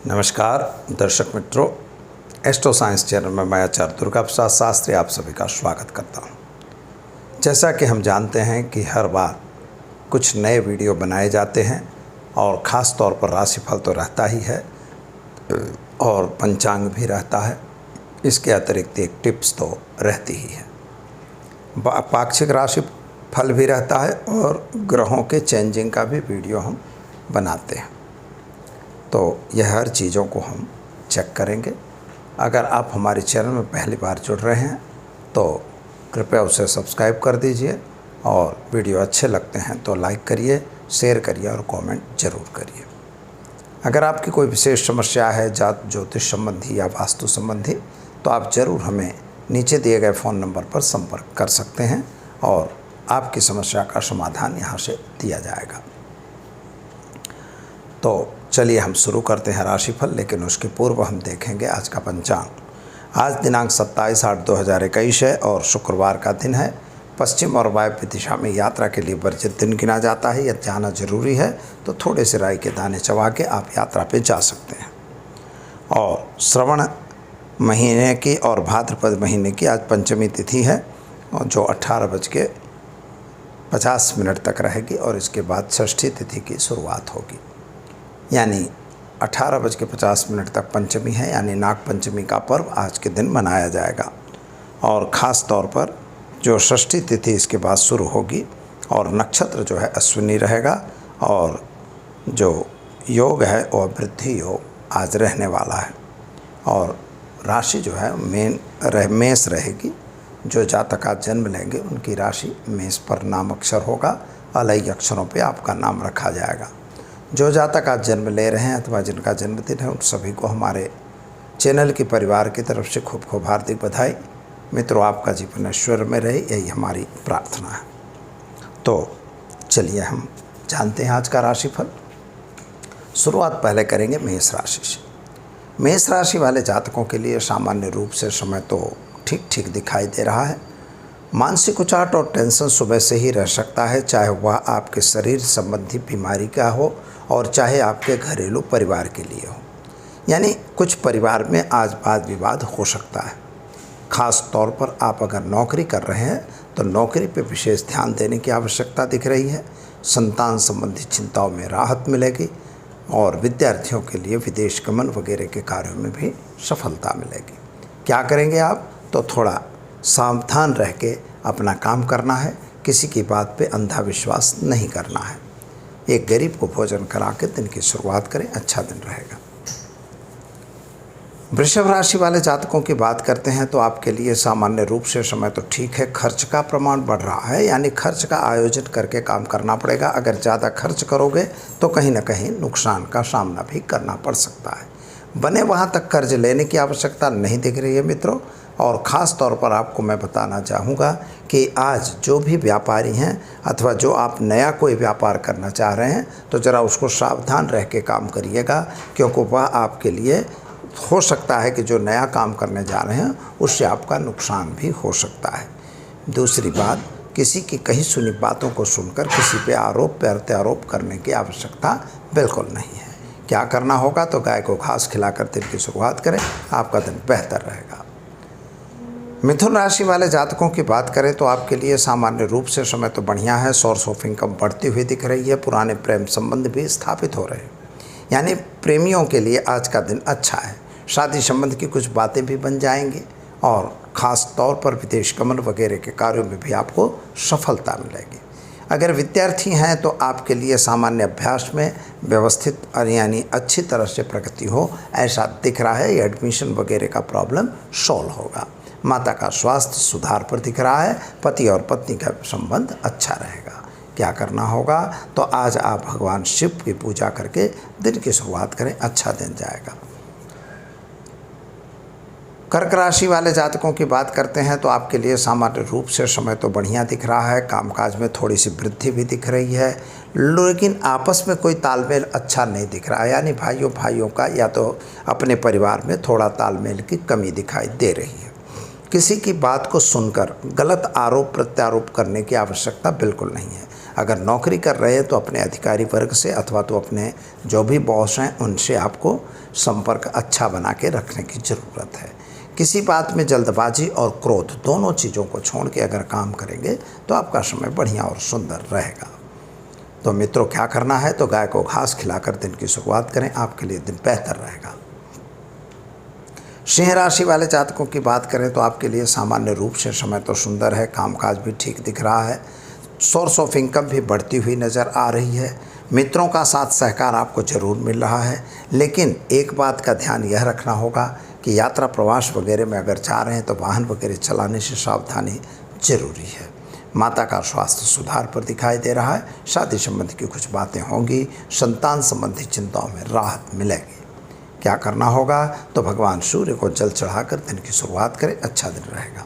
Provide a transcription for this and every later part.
नमस्कार दर्शक मित्रों, एस्ट्रो साइंस चैनल में मैं आचार्य दुर्गा प्रसाद शास्त्री आप सभी का स्वागत करता हूं। जैसा कि हम जानते हैं कि हर बार कुछ नए वीडियो बनाए जाते हैं और ख़ास तौर पर राशिफल तो रहता ही है और पंचांग भी रहता है। इसके अतिरिक्त एक टिप्स तो रहती ही है। पाक्षिक राशिफल भी रहता है और ग्रहों के चेंजिंग का भी वीडियो हम बनाते हैं। तो यह हर चीज़ों को हम चेक करेंगे। अगर आप हमारे चैनल में पहली बार जुड़ रहे हैं तो कृपया उसे सब्सक्राइब कर दीजिए और वीडियो अच्छे लगते हैं तो लाइक करिए, शेयर करिए और कमेंट ज़रूर करिए। अगर आपकी कोई विशेष समस्या है जात ज्योतिष संबंधी या वास्तु संबंधी तो आप ज़रूर हमें नीचे दिए गए फ़ोन नंबर पर संपर्क कर सकते हैं और आपकी समस्या का समाधान यहाँ से दिया जाएगा। तो चलिए हम शुरू करते हैं राशिफल, लेकिन उसके पूर्व हम देखेंगे आज का पंचांग। आज दिनांक 27/8/2021 है और शुक्रवार का दिन है। पश्चिम और वायव्य दिशा में यात्रा के लिए वर्जित दिन गिना जाता है। यह जाना जरूरी है तो थोड़े से राई के दाने चबा के आप यात्रा पे जा सकते हैं। और श्रवण महीने की और भाद्रपद महीने की आज पंचमी तिथि है और जो 18:50 तक रहेगी और इसके बाद षष्ठी तिथि की शुरुआत होगी। यानी 18:50 तक पंचमी है, यानी नाग पंचमी का पर्व आज के दिन मनाया जाएगा। और ख़ास तौर पर जो षष्ठी तिथि इसके बाद शुरू होगी और नक्षत्र जो है अश्विनी रहेगा और जो योग है वह वृद्धि योग आज रहने वाला है। और राशि जो है मेष रहेगी। जो जातक आज जन्म लेंगे उनकी राशि मेष पर नाम अक्षर होगा। अलग अक्षरों पे आपका नाम रखा जाएगा। जो जातक आज जन्म ले रहे हैं अथवा जिनका जन्मदिन है उन सभी को हमारे चैनल के परिवार की तरफ से खूब खूब हार्दिक बधाई। मित्रों, आपका जीवन ऐश्वर्य में रहे, यही हमारी प्रार्थना है। तो चलिए हम जानते हैं आज का राशिफल। शुरुआत पहले करेंगे मेष राशि से। मेष राशि वाले जातकों के लिए सामान्य रूप से समय तो ठीक ठीक दिखाई दे रहा है। मानसिक उचाट और टेंशन सुबह से ही रह सकता है, चाहे वह आपके शरीर संबंधी बीमारी का हो और चाहे आपके घरेलू परिवार के लिए हो। यानी कुछ परिवार में आज वाद विवाद हो सकता है। ख़ास तौर पर आप अगर नौकरी कर रहे हैं तो नौकरी पर विशेष ध्यान देने की आवश्यकता दिख रही है। संतान संबंधी चिंताओं में राहत मिलेगी और विद्यार्थियों के लिए विदेश गमन वगैरह के कार्यों में भी सफलता मिलेगी। क्या करेंगे आप? तो थोड़ा सावधान रह के अपना काम करना है। किसी की बात पे अंधा विश्वास नहीं करना है। एक गरीब को भोजन करा के दिन की शुरुआत करें, अच्छा दिन रहेगा। वृषभ राशि वाले जातकों की बात करते हैं तो आपके लिए सामान्य रूप से समय तो ठीक है। खर्च का प्रमाण बढ़ रहा है, यानी खर्च का आयोजन करके काम करना पड़ेगा। अगर ज़्यादा खर्च करोगे तो कहीं ना कहीं नुकसान का सामना भी करना पड़ सकता है। बने वहाँ तक कर्ज लेने की आवश्यकता नहीं दिख रही है मित्रों। और ख़ास तौर पर आपको मैं बताना चाहूँगा कि आज जो भी व्यापारी हैं अथवा जो आप नया कोई व्यापार करना चाह रहे हैं तो ज़रा उसको सावधान रह के काम करिएगा, क्योंकि वह आपके लिए हो सकता है कि जो नया काम करने जा रहे हैं उससे आपका नुकसान भी हो सकता है। दूसरी बात, किसी की कही सुनी बातों को सुनकर किसी पे आरोप प्रत्यारोप करने की आवश्यकता बिल्कुल नहीं है। क्या करना होगा तो गाय को घास खिलाकर दिन की शुरुआत करें, आपका दिन बेहतर रहेगा। मिथुन राशि वाले जातकों की बात करें तो आपके लिए सामान्य रूप से समय तो बढ़िया है। सोर्स ऑफ इनकम बढ़ती हुई दिख रही है। पुराने प्रेम संबंध भी स्थापित हो रहे हैं, यानी प्रेमियों के लिए आज का दिन अच्छा है। शादी संबंध की कुछ बातें भी बन जाएंगी और ख़ास तौर पर विदेश गमन वगैरह के कार्यों में भी आपको सफलता मिलेगी। अगर विद्यार्थी हैं तो आपके लिए सामान्य अभ्यास में व्यवस्थित यानी अच्छी तरह से प्रगति हो ऐसा दिख रहा है। एडमिशन वगैरह का प्रॉब्लम सॉल्व होगा। माता का स्वास्थ्य सुधार पर दिख रहा है। पति और पत्नी का संबंध अच्छा रहेगा। क्या करना होगा तो आज आप भगवान शिव की पूजा करके दिन की शुरुआत करें, अच्छा दिन जाएगा। कर्क राशि वाले जातकों की बात करते हैं तो आपके लिए सामान्य रूप से समय तो बढ़िया दिख रहा है। कामकाज में थोड़ी सी वृद्धि भी दिख रही है, लेकिन आपस में कोई तालमेल अच्छा नहीं दिख रहा है। यानी भाइयों का या तो अपने परिवार में थोड़ा तालमेल की कमी दिखाई दे रही है। किसी की बात को सुनकर गलत आरोप प्रत्यारोप करने की आवश्यकता बिल्कुल नहीं है। अगर नौकरी कर रहे हैं तो अपने अधिकारी वर्ग से अथवा तो अपने जो भी बॉस हैं उनसे आपको संपर्क अच्छा बना के रखने की ज़रूरत है। किसी बात में जल्दबाजी और क्रोध दोनों चीज़ों को छोड़ के अगर काम करेंगे तो आपका समय बढ़िया और सुंदर रहेगा। तो मित्रों, क्या करना है, तो गाय को घास खिलाकर दिन की शुरुआत करें, आपके लिए दिन बेहतर रहेगा। सिंह राशि वाले जातकों की बात करें तो आपके लिए सामान्य रूप से समय तो सुंदर है, कामकाज भी ठीक दिख रहा है, सोर्स ऑफ इनकम भी बढ़ती हुई नज़र आ रही है, मित्रों का साथ सहकार आपको ज़रूर मिल रहा है। लेकिन एक बात का ध्यान यह रखना होगा कि यात्रा प्रवास वगैरह में अगर जा रहे हैं तो वाहन वगैरह चलाने से सावधानी जरूरी है। माता का स्वास्थ्य सुधार पर दिखाई दे रहा है, शादी संबंधी की कुछ बातें होंगी, संतान संबंधी चिंताओं में राहत मिलेगी। क्या करना होगा, तो भगवान सूर्य को जल चढ़ाकर दिन की शुरुआत करें, अच्छा दिन रहेगा।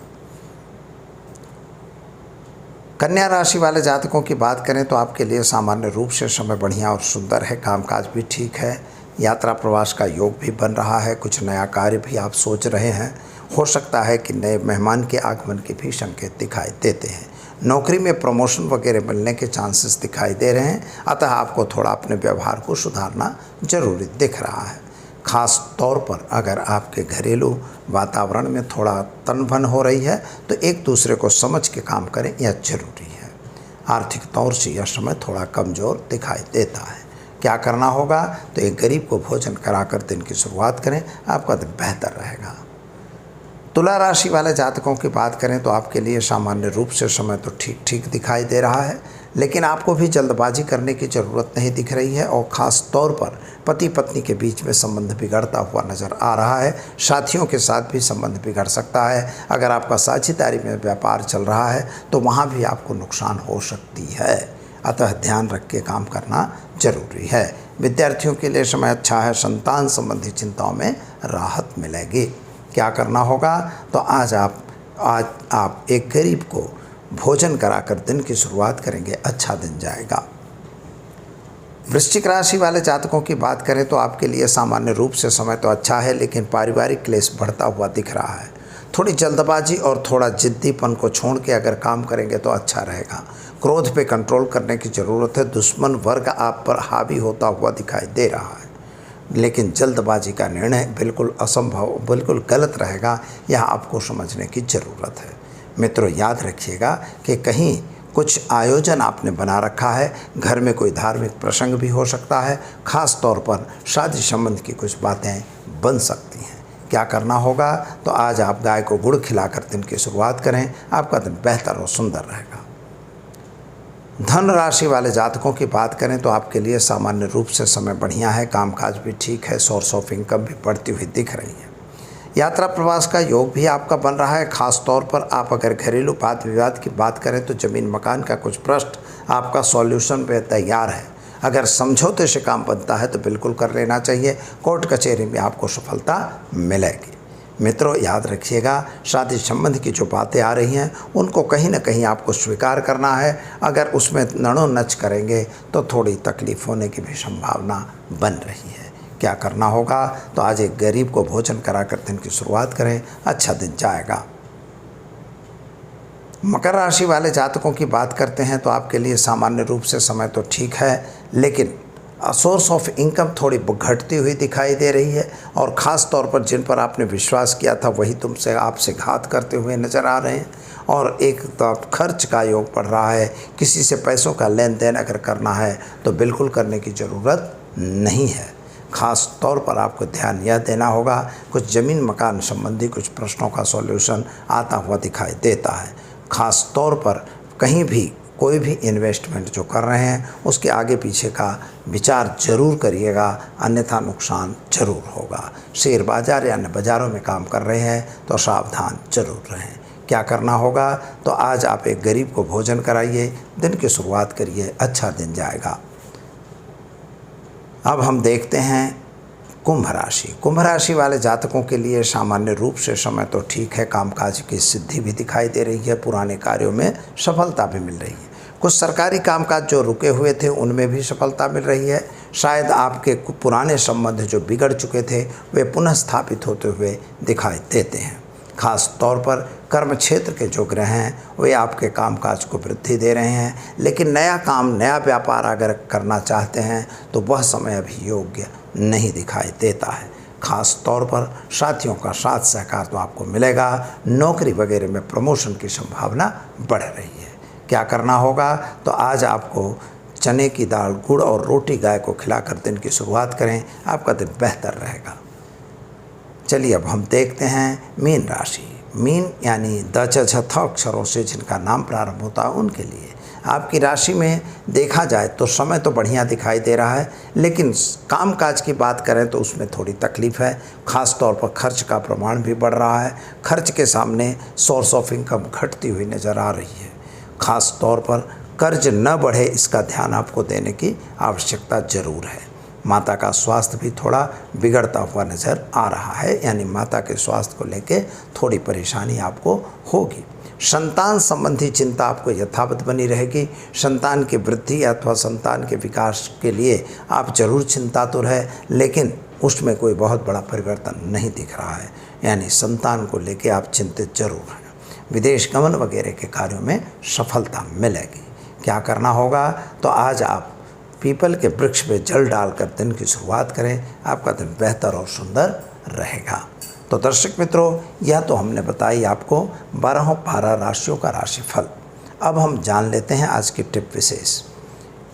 कन्या राशि वाले जातकों की बात करें तो आपके लिए सामान्य रूप से समय बढ़िया और सुंदर है, कामकाज भी ठीक है, यात्रा प्रवास का योग भी बन रहा है, कुछ नया कार्य भी आप सोच रहे हैं, हो सकता है कि नए मेहमान के आगमन के भी संकेत दिखाई देते हैं। नौकरी में प्रमोशन वगैरह मिलने के चांसेस दिखाई दे रहे हैं, अतः आपको थोड़ा अपने व्यवहार को सुधारना जरूरी दिख रहा है। खास तौर पर अगर आपके घरेलू वातावरण में थोड़ा तनभन हो रही है तो एक दूसरे को समझ के काम करें, यह जरूरी है। आर्थिक तौर से यह समय थोड़ा कमज़ोर दिखाई देता है। क्या करना होगा, तो एक गरीब को भोजन कराकर दिन की शुरुआत करें, आपका दिन बेहतर रहेगा। तुला राशि वाले जातकों की बात करें तो आपके लिए सामान्य रूप से समय तो ठीक ठीक दिखाई दे रहा है, लेकिन आपको भी जल्दबाजी करने की ज़रूरत नहीं दिख रही है और ख़ास तौर पर पति पत्नी के बीच में संबंध बिगड़ता हुआ नज़र आ रहा है। साथियों के साथ भी संबंध बिगड़ सकता है। अगर आपका साझेदारी में व्यापार चल रहा है तो वहाँ भी आपको नुकसान हो सकती है, अतः ध्यान रख के काम करना जरूरी है। विद्यार्थियों के लिए समय अच्छा है, संतान संबंधी चिंताओं में राहत मिलेगी। क्या करना होगा, तो आज आप एक गरीब को भोजन कराकर दिन की शुरुआत करेंगे, अच्छा दिन जाएगा। वृश्चिक राशि वाले जातकों की बात करें तो आपके लिए सामान्य रूप से समय तो अच्छा है, लेकिन पारिवारिक क्लेश बढ़ता हुआ दिख रहा है। थोड़ी जल्दबाजी और थोड़ा जिद्दीपन को छोड़ के अगर काम करेंगे तो अच्छा रहेगा। क्रोध पे कंट्रोल करने की ज़रूरत है। दुश्मन वर्ग आप पर हावी होता हुआ दिखाई दे रहा है, लेकिन जल्दबाजी का निर्णय बिल्कुल असंभव, बिल्कुल गलत रहेगा, यह आपको समझने की ज़रूरत है। मित्रों, याद रखिएगा कि कहीं कुछ आयोजन आपने बना रखा है, घर में कोई धार्मिक प्रसंग भी हो सकता है, ख़ास तौर पर शादी संबंध की कुछ बातें बन सकती हैं। क्या करना होगा, तो आज आप गाय को गुड़ खिलाकर दिन की शुरुआत करें, आपका दिन बेहतर और सुंदर रहेगा। धन राशि वाले जातकों की बात करें तो आपके लिए सामान्य रूप से समय बढ़िया है, कामकाज भी ठीक है, सोर्स ऑफ इनकम भी बढ़ती हुई दिख रही है। यात्रा प्रवास का योग भी आपका बन रहा है। खास तौर पर आप अगर घरेलू वाद विवाद की बात करें तो ज़मीन मकान का कुछ प्रश्न आपका सॉल्यूशन पे तैयार है। अगर समझौते से काम बनता है तो बिल्कुल कर लेना चाहिए, कोर्ट कचहरी में आपको सफलता मिलेगी। मित्रों, याद रखिएगा, शादी संबंध की जो बातें आ रही हैं उनको कहीं ना कहीं आपको स्वीकार करना है। अगर उसमें नड़ो नच करेंगे तो थोड़ी तकलीफ होने की भी संभावना बन रही है। क्या करना होगा, तो आज एक गरीब को भोजन कराकर दिन की शुरुआत करें, अच्छा दिन जाएगा। मकर राशि वाले जातकों की बात करते हैं तो आपके लिए सामान्य रूप से समय तो ठीक है, लेकिन सोर्स ऑफ इनकम थोड़ी घटती हुई दिखाई दे रही है और ख़ास तौर पर जिन पर आपने विश्वास किया था वही तुमसे आपसे घात करते हुए नज़र आ रहे हैं। और एक तो खर्च का योग पड़ रहा है, किसी से पैसों का लेन देन अगर करना है तो बिल्कुल करने की ज़रूरत नहीं है। ख़ास तौर पर आपको ध्यान यह देना होगा, कुछ ज़मीन मकान संबंधी कुछ प्रश्नों का सॉल्यूशन आता हुआ दिखाई देता है। ख़ास तौर पर कहीं भी कोई भी इन्वेस्टमेंट जो कर रहे हैं उसके आगे पीछे का विचार जरूर करिएगा, अन्यथा नुकसान जरूर होगा। शेयर बाज़ार या अन्य बाज़ारों में काम कर रहे हैं तो सावधान जरूर रहें। क्या करना होगा, तो आज आप एक गरीब को भोजन कराइए, दिन की शुरुआत करिए, अच्छा दिन जाएगा। अब हम देखते हैं कुंभ राशि। कुंभ राशि वाले जातकों के लिए सामान्य रूप से समय तो ठीक है, कामकाज की सिद्धि भी दिखाई दे रही है, पुराने कार्यों में सफलता भी मिल रही है। कुछ सरकारी कामकाज जो रुके हुए थे उनमें भी सफलता मिल रही है। शायद आपके पुराने संबंध जो बिगड़ चुके थे वे पुनः स्थापित होते हुए दिखाई देते हैं। खास तौर पर कर्म क्षेत्र के जो ग्रह हैं वे आपके कामकाज को वृद्धि दे रहे हैं, लेकिन नया काम, नया व्यापार अगर करना चाहते हैं तो वह समय अभी योग्य नहीं दिखाई देता है। खास तौर पर साथियों का साथ सहकार तो आपको मिलेगा। नौकरी वगैरह में प्रमोशन की संभावना बढ़ रही है। क्या करना होगा, तो आज आपको चने की दाल, गुड़ और रोटी गाय को खिलाकर दिन की शुरुआत करें, आपका दिन बेहतर रहेगा। चलिए अब हम देखते हैं मीन राशि। मीन यानी द च झ थ अक्षरों से जिनका नाम प्रारंभ होता है उनके लिए आपकी राशि में देखा जाए तो समय तो बढ़िया दिखाई दे रहा है, लेकिन कामकाज की बात करें तो उसमें थोड़ी तकलीफ़ है। ख़ास तौर पर खर्च का प्रमाण भी बढ़ रहा है। खर्च के सामने सोर्स ऑफ इनकम घटती हुई नज़र आ रही है। ख़ास तौर पर कर्ज न बढ़े, इसका ध्यान आपको देने की आवश्यकता ज़रूर है। माता का स्वास्थ्य भी थोड़ा बिगड़ता हुआ नज़र आ रहा है, यानी माता के स्वास्थ्य को लेकर थोड़ी परेशानी आपको होगी। संतान संबंधी चिंता आपको यथावत बनी रहेगी। संतान की वृद्धि अथवा संतान के विकास के लिए आप जरूर चिंतातुर है, लेकिन उसमें कोई बहुत बड़ा परिवर्तन नहीं दिख रहा है, यानी संतान को लेकर आप चिंतित जरूर हैं। विदेश गमन वगैरह के कार्यों में सफलता मिलेगी। क्या करना होगा, तो आज आप पीपल के वृक्ष पे जल डालकर दिन की शुरुआत करें, आपका दिन बेहतर और सुंदर रहेगा। तो दर्शक मित्रों, यह तो हमने बताई आपको 12 राशियों का राशिफल। अब हम जान लेते हैं आज की टिप विशेष।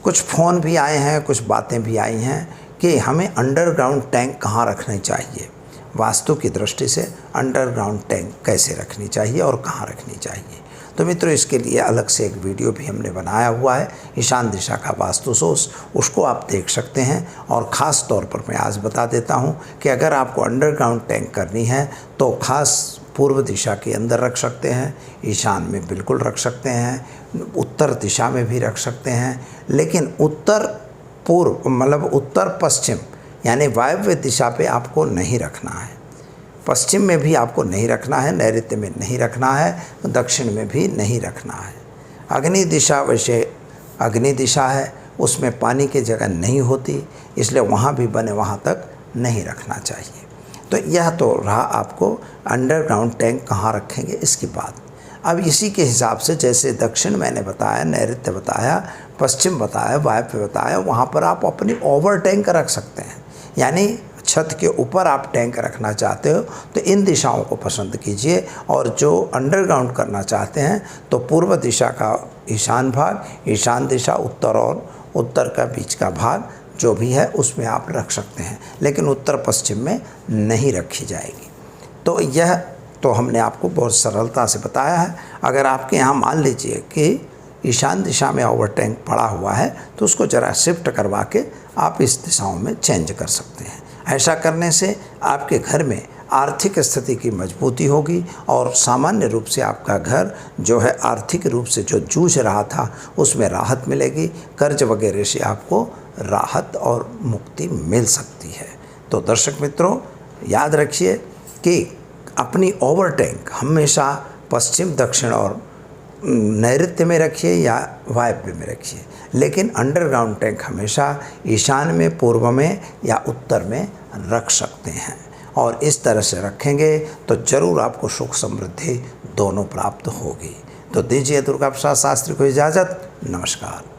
कुछ फ़ोन भी आए हैं, कुछ बातें भी आई हैं कि हमें अंडरग्राउंड टैंक कहाँ रखनी चाहिए, वास्तु की दृष्टि से अंडरग्राउंड टैंक कैसे रखनी चाहिए और कहाँ रखनी चाहिए। तो मित्रों, इसके लिए अलग से एक वीडियो भी हमने बनाया हुआ है, ईशान दिशा का वास्तु सोच, उसको आप देख सकते हैं। और ख़ास तौर पर मैं आज बता देता हूं कि अगर आपको अंडरग्राउंड टैंक करनी है तो ख़ास पूर्व दिशा के अंदर रख सकते हैं, ईशान में बिल्कुल रख सकते हैं, उत्तर दिशा में भी रख सकते हैं, लेकिन उत्तर पूर्व मतलब उत्तर पश्चिम यानी वायव्य दिशा पे आपको नहीं रखना है। पश्चिम में भी आपको नहीं रखना है, नैऋत्य में नहीं रखना है, दक्षिण में भी नहीं रखना है। अग्नि दिशा वैसे अग्नि दिशा है, उसमें पानी की जगह नहीं होती, इसलिए वहाँ भी बने वहाँ तक नहीं रखना चाहिए। तो यह तो रहा आपको अंडरग्राउंड टैंक कहाँ रखेंगे इसकी बात। अब इसी के हिसाब से जैसे दक्षिण मैंने बताया, नैऋत्य बताया, पश्चिम बताया, वायव्य बताया, वहाँ पर आप अपनी ओवर टैंक रख सकते हैं। यानी छत के ऊपर आप टैंक रखना चाहते हो तो इन दिशाओं को पसंद कीजिए, और जो अंडरग्राउंड करना चाहते हैं तो पूर्व दिशा का ईशान भाग, ईशान दिशा, उत्तर और उत्तर का बीच का भाग जो भी है उसमें आप रख सकते हैं, लेकिन उत्तर पश्चिम में नहीं रखी जाएगी। तो यह तो हमने आपको बहुत सरलता से बताया है। अगर आपके यहाँ मान लीजिए कि ईशान दिशा में ओवर टैंक पड़ा हुआ है तो उसको ज़रा शिफ्ट करवा के आप इस दिशाओं में चेंज कर सकते हैं। ऐसा करने से आपके घर में आर्थिक स्थिति की मजबूती होगी और सामान्य रूप से आपका घर जो है आर्थिक रूप से जो जूझ रहा था उसमें राहत मिलेगी। कर्ज वगैरह से आपको राहत और मुक्ति मिल सकती है। तो दर्शक मित्रों, याद रखिए कि अपनी ओवर टैंक हमेशा पश्चिम, दक्षिण और नैऋत्य में रखिए या वायव्य में रखिए, लेकिन अंडरग्राउंड टैंक हमेशा ईशान में, पूर्व में या उत्तर में रख सकते हैं। और इस तरह से रखेंगे तो ज़रूर आपको सुख समृद्धि दोनों प्राप्त होगी। तो दीजिए दुर्गा प्रसाद शास्त्री को इजाज़त। नमस्कार।